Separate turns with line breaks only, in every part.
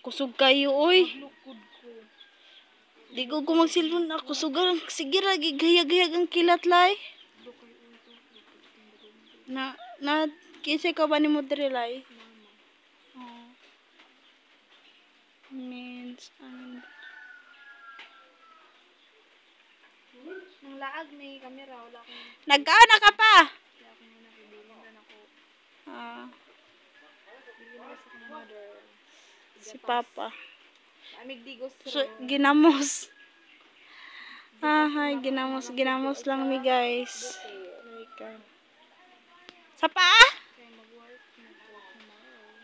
Kusog kayo, oy.
Lukod ko.
Di ko magsilon ako. Sugar. Sige ra, gigayag-gayag ang kilat, lay. Kisay ka ba ni mo diri, lay? Oh. Means,
Nang laag may kamera, wala akong...
Nag-ana ka pa?
Wala akong nakibilin na ako.
Ah,
Bilin na sa kong mother.
si Papa.
Amig digos
So, ginamos. Ay, ginamos lang mi guys. Sa pa?
Kaya mag-work tomorrow.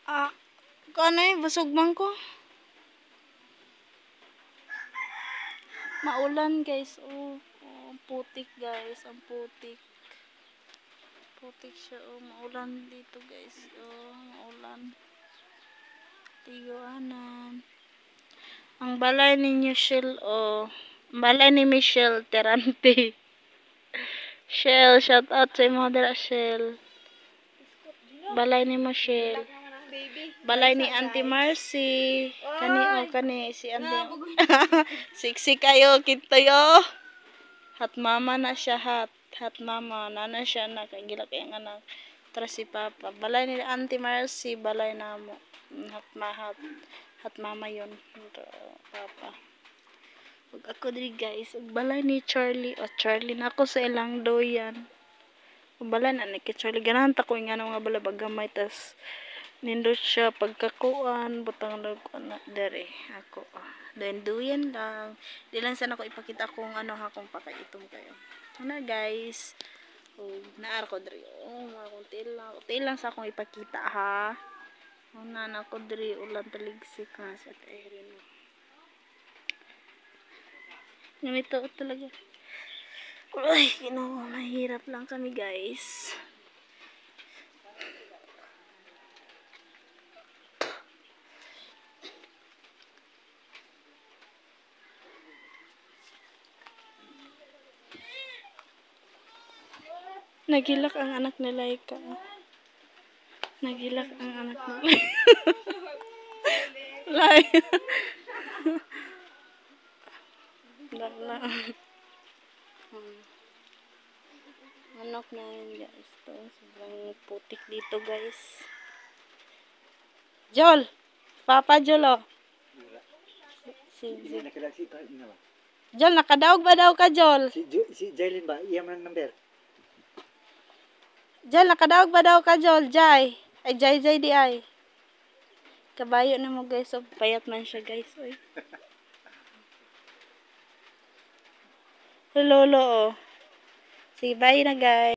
Ah, kung ano eh, busog man ko. Maulan guys, oh, putik guys, ang putik. Putik siya, oh, maulan dito guys, oh, maulan. Tiguanan. Ang balay ni Michelle, oh, balay ni Michelle Terante. Shell, shout out sa mo dira Shell. Balay ni Michelle. Balay ni Auntie Marcy. Kani si Auntie. Siksi kayo kintayo. Hat mama na siya hat mama nana siya na kay gila kay ang anak. Tara si Papa. Balay ni Auntie Marcy, balay namo. Hat mama yon. Papa. Ug ako diri guys, ug balay ni Charlie. Charlie na ako sa ilang doyan. Ug balay na ni Charlie ganahan ta ko nga mga bala bagamay tas nindot siya pagkakuan butang na dere ako. Then duyan lang. Di lang sana ko ipakita kung ano ha kung pakaitom kayo. Ano guys? Naar ko diri. Konti lang sa akong ipakita ha. Una na ko diri ulan taligsik na sa Erin. Namito talaga. Ay, mahirap lang kami guys. Nagilak ang anak ni Laika. Nagilak ang anak ni Laika. Anak na yun guys. Sobrang putik dito guys. Jol! Papa Jol oh. Jol, nakadaog ba daw ka Jol?
Si Jailin ba? Iya man number.
Jol, nakadaog ba daw ka Jol? Jai. Ay, Jai di ay. Kabayo na mo guys. So, payat man siya guys. Oy. Lolo oh. Sige, bye na guys.